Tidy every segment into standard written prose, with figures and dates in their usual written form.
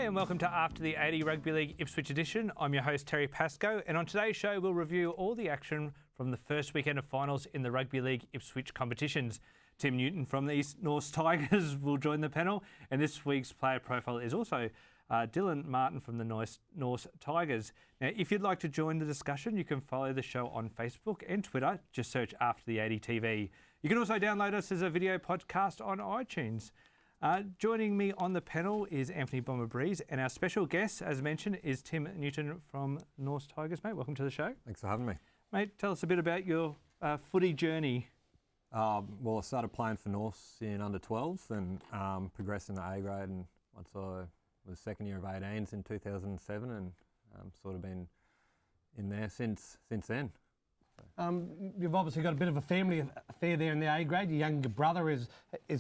G'day and welcome to After the 80 Rugby League Ipswich edition. I'm your host Terry Pascoe, and on today's show we'll review all the action from the first weekend of finals in the Rugby League Ipswich competitions. Tim Newton from the East Norse Tigers will join the panel, and this week's player profile is also Dylan Martin from the Norse Tigers. Now, if you'd like to join the discussion, you can follow the show on Facebook and Twitter. Just search After the 80 TV. You can also download us as a video podcast on iTunes. Joining me on the panel is Anthony Bomber-Breeze, and our special guest, as mentioned, is Tim Newton from Norse Tigers. Mate, welcome to the show. Thanks for having me. Mate, tell us a bit about your footy journey. Well, I started playing for Norse in under-12s and progressed in the A grade, and once I was second year of 18s in 2007, and sort of been in there since then. You've obviously got a bit of a family affair there in the A grade. Your younger brother is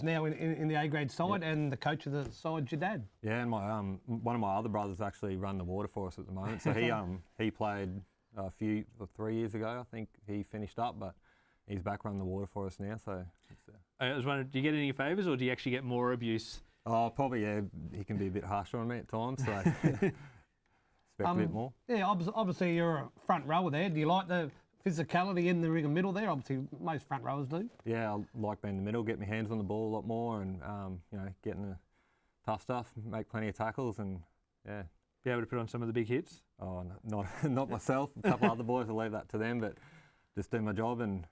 now in the A grade side, yep. And the coach of the side's your dad. Yeah, and my one of my other brothers actually run the water for us at the moment. So he played 3 years ago. I think he finished up, but he's back running the water for us now. So I was wondering, do you get any favours, or do you actually get more abuse? Oh, probably yeah. He can be a bit harsher on me at times. So expect a bit more. Yeah, obviously you're a front rower there. Do you like the physicality in the ring and middle there? Obviously, most front rowers do. Yeah, I like being in the middle, get my hands on the ball a lot more, and getting the tough stuff, make plenty of tackles, and yeah. Be able to put on some of the big hits? Oh, not myself. A couple of other boys, I'll leave that to them, but just do my job and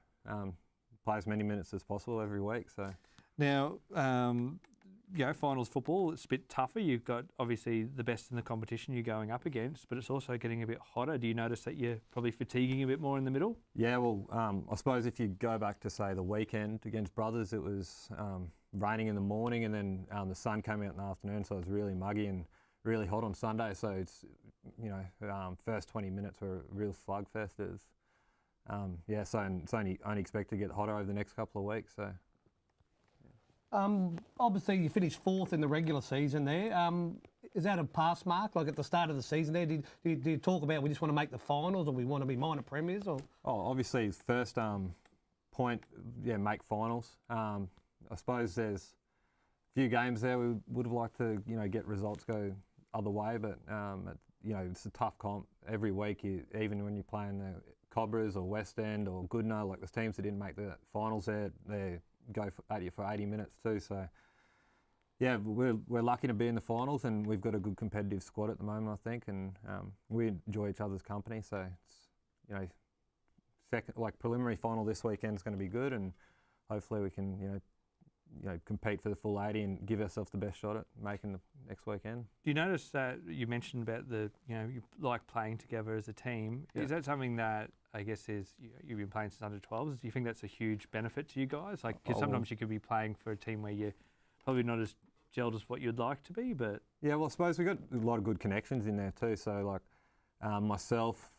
play as many minutes as possible every week. So now, finals football, it's a bit tougher. You've got obviously the best in the competition you're going up against, but it's also getting a bit hotter. Do you notice that you're probably fatiguing a bit more in the middle? Yeah, well, I suppose if you go back to, say, the weekend against Brothers, it was raining in the morning, and then the sun came out in the afternoon, so it was really muggy and really hot on Sunday. So it's, first 20 minutes were a real slugfest. So it's only expect to get hotter over the next couple of weeks. So. Obviously, you finished 4th in the regular season there. Is that a pass mark, like at the start of the season there? Do you talk about we just want to make the finals, or we want to be minor premiers? Or? Oh, obviously, first point, make finals. I suppose there's a few games there we would have liked to, get results go other way, but, it's a tough comp every week. Even when you're playing the Cobras or West End or Goodnow, like the teams that didn't make the finals there, they go at you for 80 minutes too. So, yeah, we're lucky to be in the finals, and we've got a good competitive squad at the moment, I think, and we enjoy each other's company. So, it's, preliminary final this weekend is going to be good, and hopefully we can, compete for the full 80 and give ourselves the best shot at making the next weekend. Do you notice that you mentioned about you like playing together as a team? Yeah. Is that something that I guess you've been playing since under 12s? Do you think that's a huge benefit to you guys? Because sometimes you could be playing for a team where you're probably not as gelled as what you'd like to be, but... Yeah, well, I suppose we've got a lot of good connections in there too. So, myself,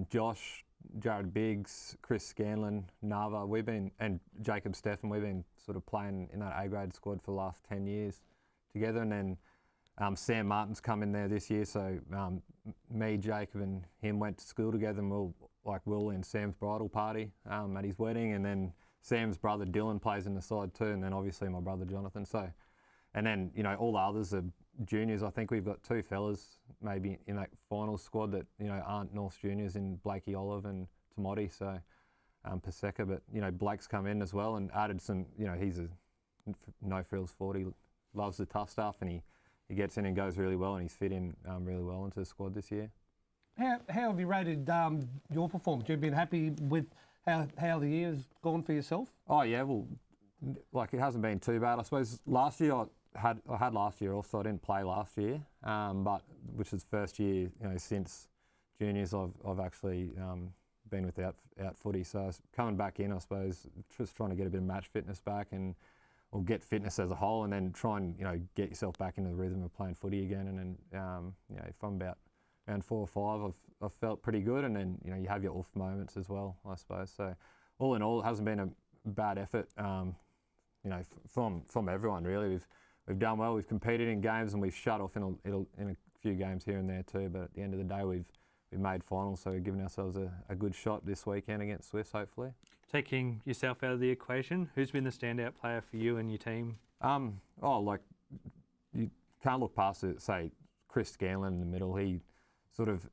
Josh, Jared Biggs, Chris Scanlon, Nava, and Jacob Steffen, we've been sort of playing in that A-grade squad for the last 10 years together. And then Sam Martin's come in there this year, so me, Jacob and him went to school together, and we'll in Sam's bridal party at his wedding, and then Sam's brother Dylan plays in the side too, and then obviously my brother Jonathan. So, and then all the others are juniors. I think we've got 2 fellas maybe in that final squad that aren't North juniors, in Blakey Olive and Tamati. So Pascoe, but Blake's come in as well and added some. He's a no frills 40, loves the tough stuff, and he gets in and goes really well, and he's fit in really well into the squad this year. How have you rated your performance? You've been happy with how the year's gone for yourself? Oh yeah, well, it hasn't been too bad. I suppose last year I had last year off, so I didn't play last year, but which is the first year since juniors I've actually been without footy. So I was coming back in, I suppose, just trying to get a bit of match fitness back or get fitness as a whole, and then try and get yourself back into the rhythm of playing footy again. And then from about around 4 or 5, I've felt pretty good, and then you have your off moments as well, I suppose. So all in all, it hasn't been a bad effort. From everyone really. We've done well. We've competed in games, and we've shut off in a few games here and there too. But at the end of the day, we've made finals, so we've given ourselves a good shot this weekend against Swifts, hopefully. Taking yourself out of the equation, who's been the standout player for you and your team? You can't look past it. Say Chris Scanlon in the middle. He sort of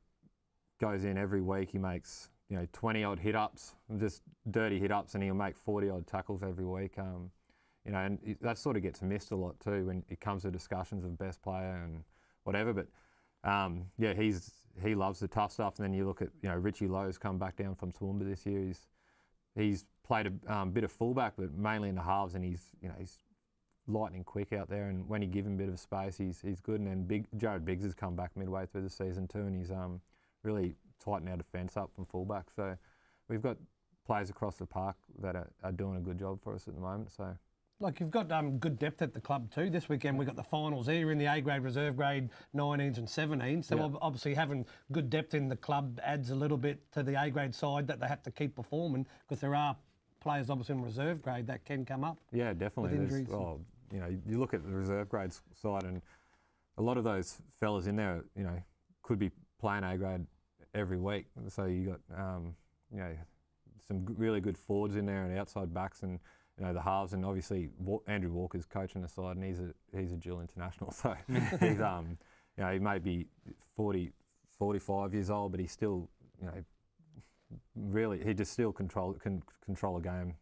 goes in every week. He makes 20 odd hit ups, just dirty hit ups, and he'll make 40 odd tackles every week. And that sort of gets missed a lot too when it comes to discussions of best player and whatever. But he loves the tough stuff. And then you look at Richie Lowe's come back down from Toowoomba this year. He's played a bit of fullback, but mainly in the halves, and he's lightning quick out there. And when you give him a bit of space, he's good. And then Jared Biggs has come back midway through the season too, and he's really tightened our defence up from fullback. So we've got players across the park that are doing a good job for us at the moment. So. Like, you've got good depth at the club too. This weekend we've got the finals here in the A-grade, reserve grade, 19s and 17s. So obviously having good depth in the club adds a little bit to the A-grade side that they have to keep performing, because there are players obviously in reserve grade that can come up. Yeah, definitely. With injuries. You look at the reserve grade side, and a lot of those fellas in there, could be playing A-grade every week. So you got, some really good forwards in there and outside backs, and the halves, and obviously Andrew Walker's coaching the side, and he's a dual international. So he's he may be 40, 45 years old, but he's still really he just still can control a game.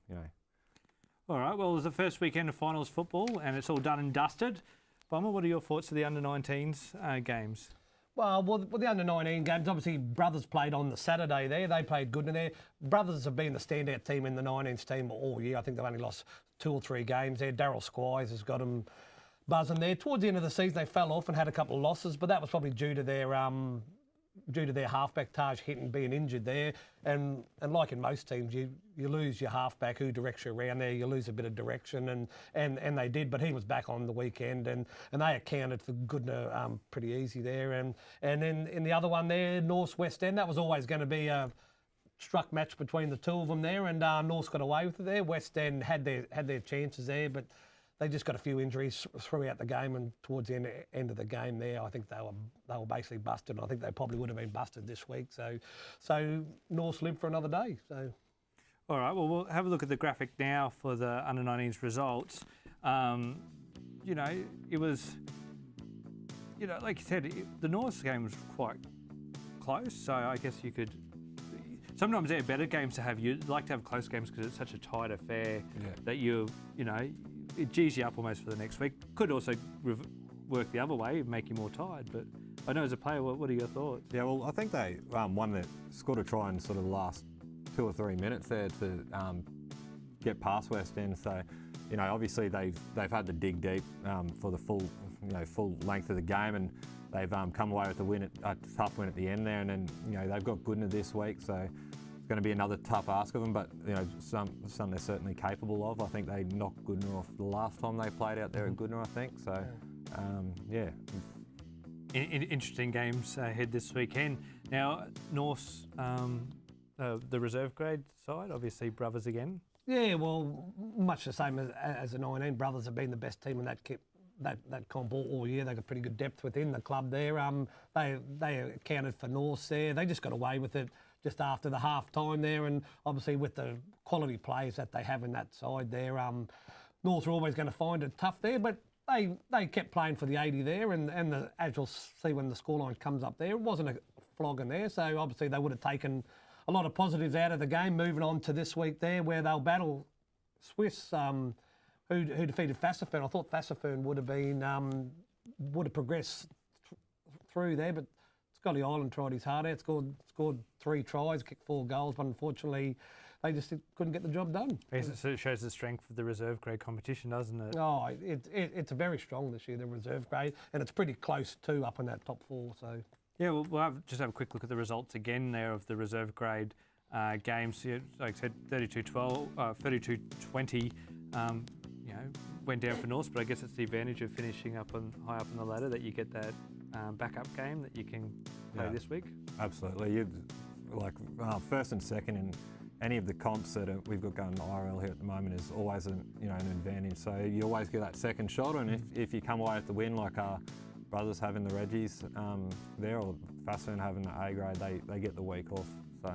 All right. Well, it was the first weekend of finals football, and it's all done and dusted. Bomber, what are your thoughts of the under-19s games? Well, the under-19 games, obviously Brothers played on the Saturday there. They played good in there. Brothers have been the standout team in the 19s team all year. I think they've only lost 2 or 3 games there. Daryl Squires has got them buzzing there. Towards the end of the season, they fell off and had a couple of losses, but that was probably due to their halfback Taj Hinton being injured there. And like in most teams, you lose your halfback who directs you around there. You lose a bit of direction, and they did. But he was back on the weekend, and they accounted for Goodner pretty easy there. And then in the other one there, North's West End, that was always going to be a struck match between the two of them there, and North's got away with it there. West End had their chances there, but they just got a few injuries throughout the game, and towards the end of the game there, I think they were basically busted. And I think they probably would have been busted this week. So North's lived for another day. So. All right. Well, we'll have a look at the graphic now for the under-19s results. It was, like you said, the North's game was quite close. So I guess you could. Sometimes they're better games to have. You'd like to have close games because it's such a tight affair that it G's you up almost for the next week. Could also work the other way, make you more tired. But I know as a player, what are your thoughts? Yeah, well, I think they won that, scored a try in sort of the last 2 or 3 minutes there to get past West End. So, obviously they've had to dig deep for the full length of the game, and they've come away with a tough win at the end there. And then they've got Goodner this week, so. Going to be another tough ask of them, but some they're certainly capable of. I think they knocked Goodner off the last time they played out there at Goodner, I think. So, Interesting games ahead this weekend. Now, North's the reserve grade side, obviously Brothers again. Yeah, well, much the same as the 19. Brothers have been the best team in that comp all year. They've got pretty good depth within the club there. They accounted for North there. They just got away with it just after the half time there, and obviously with the quality players that they have in that side there, North are always going to find it tough there, but they kept playing for the 80 there, and as you'll see when the scoreline comes up there, it wasn't a flogging there, so obviously they would have taken a lot of positives out of the game. Moving on to this week there, where they'll battle Swiss, who defeated Fassifern. I thought Fassifern would have progressed through there, but Scotty Island tried his heart out, scored 3 tries, kicked 4 goals, but unfortunately they just couldn't get the job done. It shows the strength of the reserve grade competition, doesn't it? Oh, it's very strong this year, the reserve grade, and it's pretty close too up in that top 4. So yeah, we'll just have a quick look at the results again there of the reserve grade games. Like I said, 32-20. Went down for North, but I guess it's the advantage of finishing high up on the ladder that you get that backup game that you can play this week. Absolutely. First and second in any of the comps that we've got going in the RL here at the moment is always an advantage. So you always get that second shot, and if you come away with the win like our Brothers having the Reggies there, or Fassern having the A grade, they get the week off. So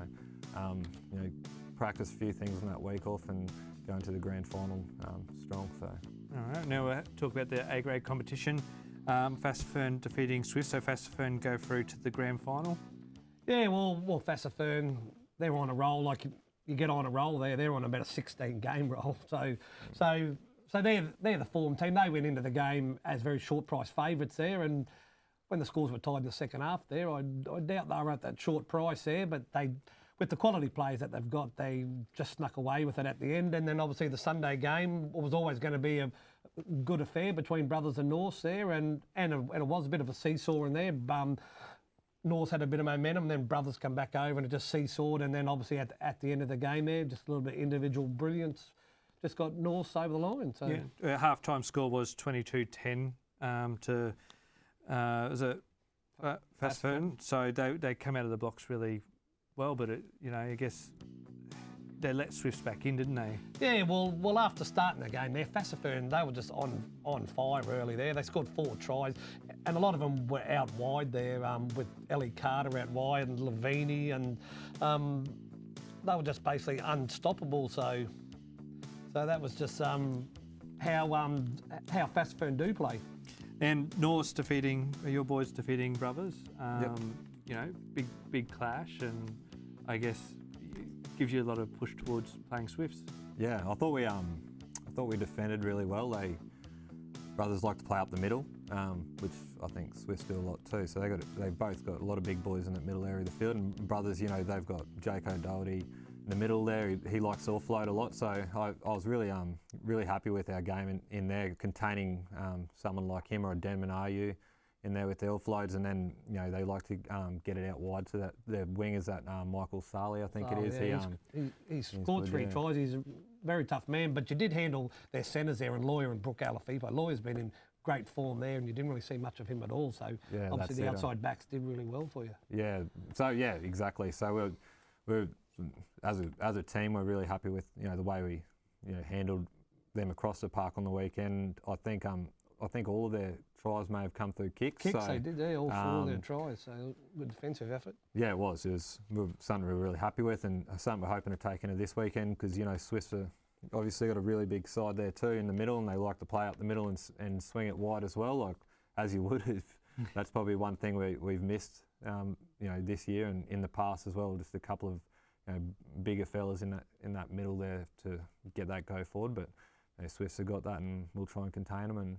practice a few things in that week off and go into the grand final strong. So. All right, now we'll talk about the A grade competition. Fassfern defeating Swift, so Fassfern go through to the grand final. Yeah, well, Fassfern, they're on a roll. Like you get on a roll there. They're on about a 16-game roll. So they're the form team. They went into the game as very short price favourites there, and when the scores were tied in the second half there, I doubt they were at that short price there, but they, with the quality players that they've got, they just snuck away with it at the end. And then obviously the Sunday game was always going to be a good affair between Brothers and Norths there, and it was a bit of a seesaw in there. Norths had a bit of momentum, then Brothers come back over and it just seesawed, and then obviously at the end of the game there, just a little bit of individual brilliance just got Norths over the line. So yeah, half-time score was 22-10 to was it Fassfern? So they come out of the blocks really well, but I guess they let Swifts back in, didn't they? Yeah, well after starting the game there, Fassfern, they were just on fire early there. They scored 4 tries, and a lot of them were out wide there with Ellie Carter out wide and Lavini, and they were just basically unstoppable. So that was just how Fassfern do play. And North's your boys defeating Brothers. Yep. Big clash, and I guess gives you a lot of push towards playing Swifts. Yeah, I thought we defended really well. Brothers like to play up the middle, which I think Swifts do a lot too. So they've both got a lot of big boys in that middle area of the field. And Brothers, they've got Jake O'Doherty in the middle there. He likes to offload a lot. So I was really happy with our game in there, containing someone like him or a Denman Ayu in there with the offloads, and then they like to get it out wide to their wingers, that Michael Sarley, I think it is. Yeah, he's scored 3 tries. He's a very tough man, but you did handle their centres there, and Lawyer and Brooke Alafipo. Lawyer's been in great form there, and you didn't really see much of him at all. So yeah, obviously the outside backs did really well for you. Yeah. So yeah, exactly. So we're as a team, we're really happy with the way we handled them across the park on the weekend. I think all of their tries may have come through kicks. Kicks, they did, all 4 of their tries, so good defensive effort. Yeah, it was. It was something we were really happy with, and something we're hoping to take into this weekend, because Swifts are obviously got a really big side there too in the middle, and they like to play up the middle and swing it wide as well, like as you would if that's probably one thing we've missed this year and in the past as well, just a couple of bigger fellas in that middle there to get that go forward. But Swifts have got that, and we'll try and contain them and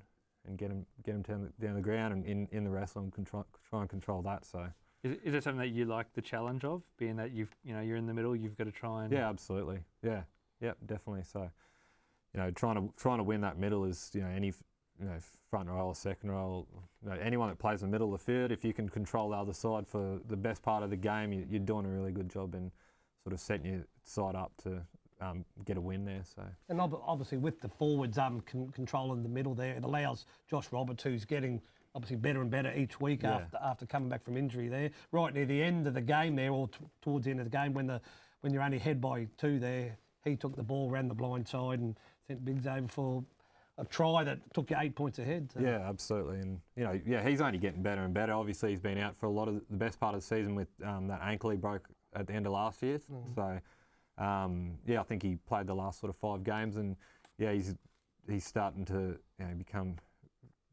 get them down the ground and in the wrestling and try and control that. So is it something that you like the challenge of, being that you're in the middle, you've got to try and... Yeah, absolutely. Yeah, definitely. So trying to win that middle is any front row or second row, anyone that plays in the middle of the field, if you can control the other side for the best part of the game, you're doing a really good job in sort of setting your side up to get a win there. So, and obviously with the forwards controlling the middle there, it allows Josh Roberts, who's getting obviously better and better each week after coming back from injury there, right near the end of the game there, or towards the end of the game when you're only ahead by 2 there, he took the ball, ran the blind side and sent Biggs over for a try that took you 8 points ahead. So. Yeah, absolutely. And he's only getting better and better. Obviously he's been out for a lot of the best part of the season with that ankle he broke at the end of last year. So I think he played the last sort of 5 games, and he's starting to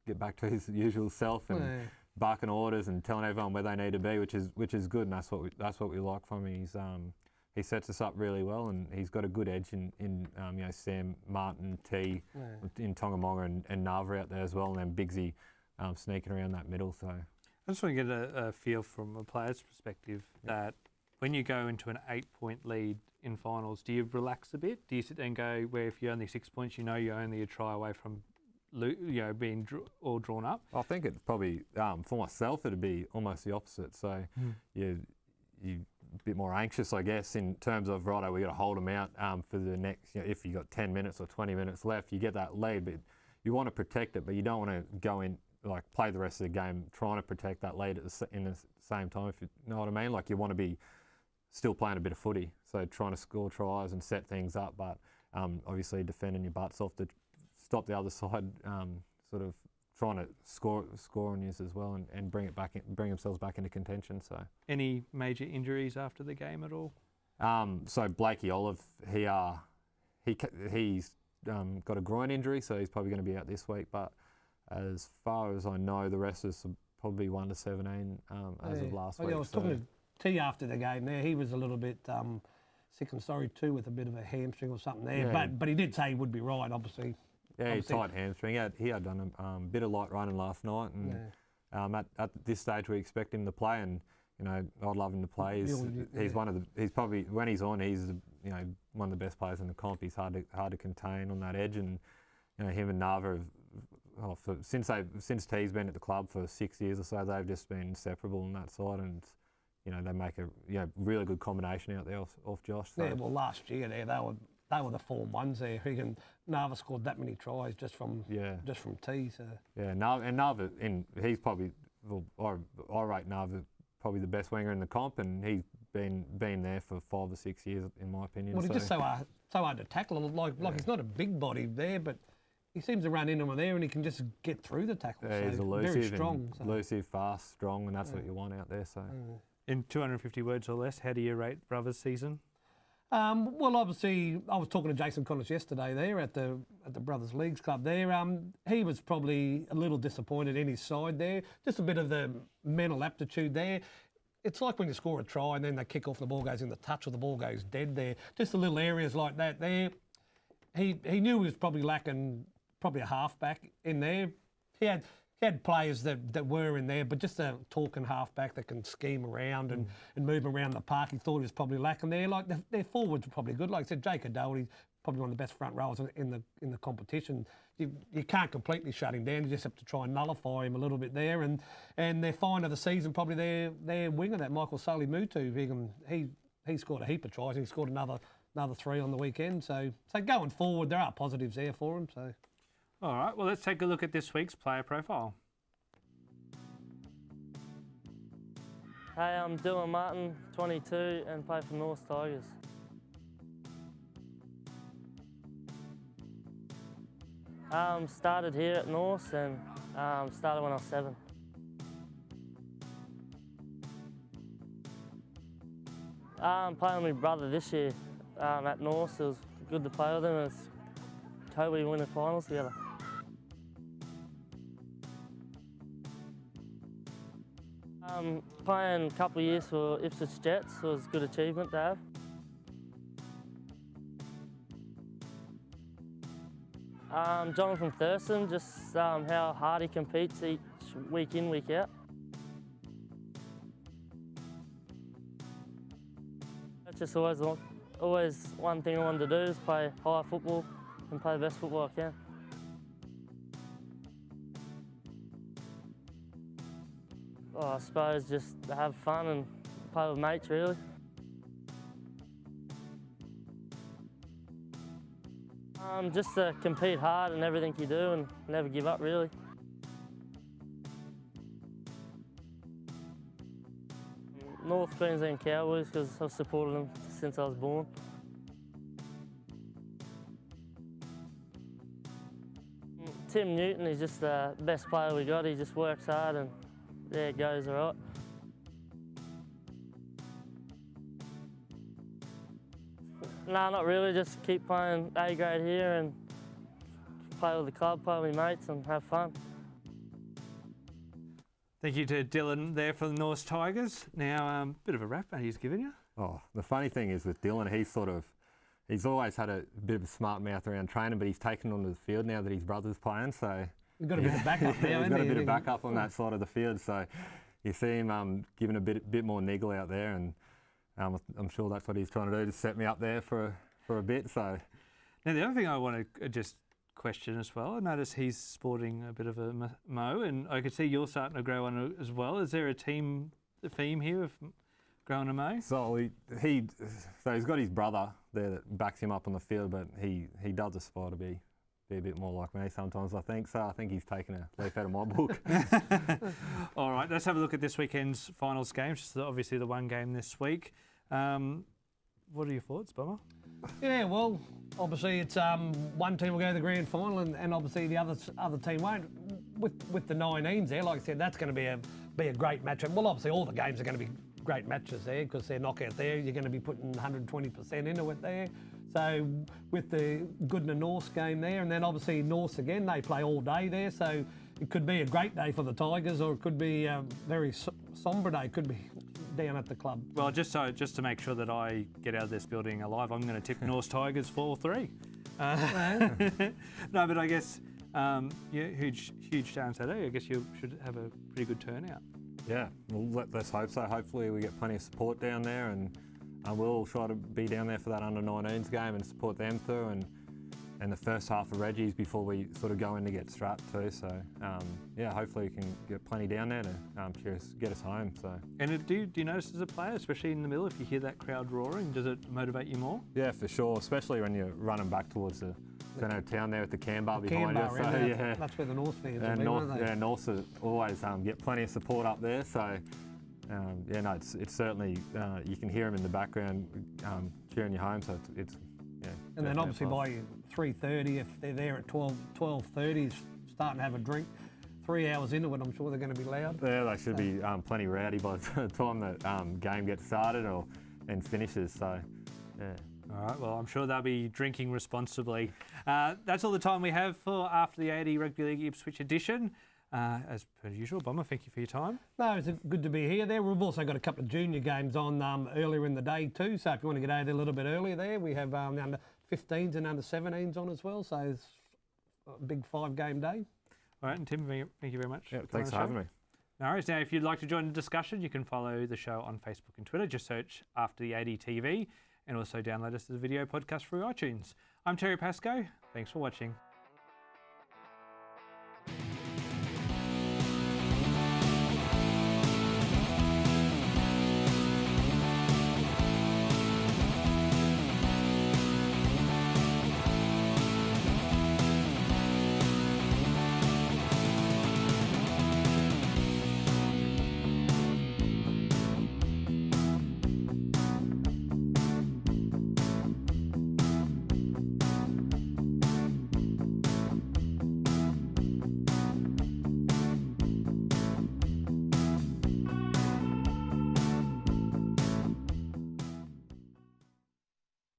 get back to his usual self and barking orders and telling everyone where they need to be, which is good, and that's what we like from him. He sets us up really well, and he's got a good edge in Sam, Martin, T, in Tongamonga and Nava out there as well, and then Biggsy sneaking around that middle. So I just want to get a feel from a player's perspective that when you go into an 8-point lead in finals, do you relax a bit? Do you sit there and go, where if you're only 6 points, you're only a try away from being all drawn up? I think it's probably, for myself, it'd be almost the opposite. So you're a bit more anxious, I guess, in terms of, righto, we got to hold them out for the next, if you got 10 minutes or 20 minutes left, you get that lead, but you want to protect it, but you don't want to go in, play the rest of the game trying to protect that lead in the same time, if you know what I mean. You want to be still playing a bit of footy, so trying to score tries and set things up, but obviously defending your butts off to stop the other side, sort of trying to score on you as well and bring themselves back into contention. So, any major injuries after the game at all? So Blakey Olive, he's got a groin injury, so he's probably going to be out this week. But as far as I know, the rest is probably 1 to 17 as of last week. I was talking to T after the game there. He was a little bit sick and sorry too, with a bit of a hamstring or something there. Yeah. But he did say he would be right, obviously. Yeah, he's tight hamstring. He had done a bit of light running last night, and at this stage we expect him to play. And you know, I'd love him to play. He's one of the. He's probably, when he's on, he's one of the best players in the comp. He's hard to contain on that edge, and you know, him and Nava have, since T's been at the club for 6 years or so, they've just been inseparable on that side, and you know, they make a really good combination out there off Josh. So. Yeah, well, last year there they were the Form 1s there. Nava scored that many tries just from T. So yeah, Nava, he's probably, well, I rate Nava probably the best winger in the comp, and he's been there for 5 or 6 years in my opinion. Well, he's just so hard to tackle. Like he's not a big body there, but he seems to run in on there and he can just get through the tackle. Yeah, so he's elusive, very strong. elusive, fast, strong, and that's what you want out there. So, In 250 words or less, how do you rate Brothers' season? Well, obviously, I was talking to Jason Connors yesterday there at the Brothers Leagues Club there. He was probably a little disappointed in his side there. Just a bit of the mental aptitude there. It's like when you score a try and then they kick off, the ball goes in the touch or the ball goes dead there. Just the little areas like that there. He knew he was probably lacking probably a halfback in there. He had players that were in there, but just a talking halfback that can scheme around and move around the park. He thought he was probably lacking there. Like their forwards were probably good. Like I said, Jake O'Doherty's probably one of the best front rowers in the competition. You can't completely shut him down. You just have to try and nullify him a little bit there. And their find of the season, probably their winger, that Michael Sully Mutu. He scored a heap of tries and he scored another 3 on the weekend. So going forward, there are positives there for him. So. All right, well, let's take a look at this week's player profile. Hey, I'm Dylan Martin, 22, and play for North Tigers. Started here at North and started when I was 7. Playing with my brother this year at North. It was good to play with him, and it's hope we win the finals together. Playing a couple of years for Ipswich Jets was a good achievement to have. Jonathan Thurston, just how hard he competes each week in, week out. That's just always one thing I wanted to do, is play high football and play the best football I can. I suppose just to have fun and play with mates, really. Just to compete hard in everything you do and never give up, really. North Queensland Cowboys, because I've supported them since I was born. Tim Newton is just the best player we got. He just works hard and there it goes, all right. No, not really, just keep playing A grade here and play with the club, play with my mates and have fun. Thank you to Dylan there for the North Tigers. Now, bit of a rap he's given you. Oh, the funny thing is with Dylan, he's always had a bit of a smart mouth around training, but he's taken onto the field now that his brother's playing, so... He's got a bit of backup now, he's got a bit of backup on that side of the field, so you see him giving a bit more niggle out there, and I'm sure that's what he's trying to do, to set me up there for a bit. So now the other thing I want to just question as well, I notice he's sporting a bit of a mo, and I could see you're starting to grow on as well. Is there a theme here of growing a mo? So he's got his brother there that backs him up on the field, but he does aspire to be a bit more like me sometimes, I think. So I think he's taken a leaf out of my book. All right, let's have a look at this weekend's finals games. Just obviously the one game this week. What are your thoughts, Bomber? Yeah, well, obviously it's one team will go to the grand final, and obviously the other team won't. With the 19s there, like I said, that's going to be a great matchup. Well, obviously all the games are going to be great matches there because they're knockout there. You're going to be putting 120% into it there. So with the Goodna North game there, and then obviously North again, they play all day there. So it could be a great day for the Tigers, or it could be a very sombre day. It could be down at the club. Well, just to make sure that I get out of this building alive, I'm going to tip North Tigers 4-3. No, but I guess huge day on Saturday. I guess you should have a pretty good turnout. Yeah, well, let's hope so. Hopefully we get plenty of support down there, and we'll try to be down there for that under-19s game and support them through, and the first half of Reggie's before we sort of go in to get strapped too. So yeah, hopefully we can get plenty down there to get us home. So. And do you notice as a player, especially in the middle, if you hear that crowd roaring, does it motivate you more? Yeah, for sure, especially when you're running back towards the centre of town there with the Canberra behind you. So, yeah, that's where the North fans and will be, North, won't they? yeah, North always get plenty of support up there. So yeah, no, it's certainly you can hear them in the background cheering you home. So it's yeah. And then obviously by 3:30, if they're there at 12:30, starting to have a drink. 3 hours into it, I'm sure they're going to be loud. Yeah, they should be plenty rowdy by the time the game gets started and finishes. So yeah. All right, well, I'm sure they'll be drinking responsibly. That's all the time we have for After the 80 Rugby League Ipswich edition. As per usual, Bomber, thank you for your time. No, it's good to be here there. We've also got a couple of junior games on earlier in the day too, so if you want to get over there a little bit earlier there, we have the under 15s and under 17s on as well, so it's a big 5-game day. All right, and Tim, thank you very much. Yeah, thanks for having me. No worries. Now, if you'd like to join the discussion, you can follow the show on Facebook and Twitter. Just search After the 80 TV and also download us as a video podcast through iTunes. I'm Terry Pascoe. Thanks for watching.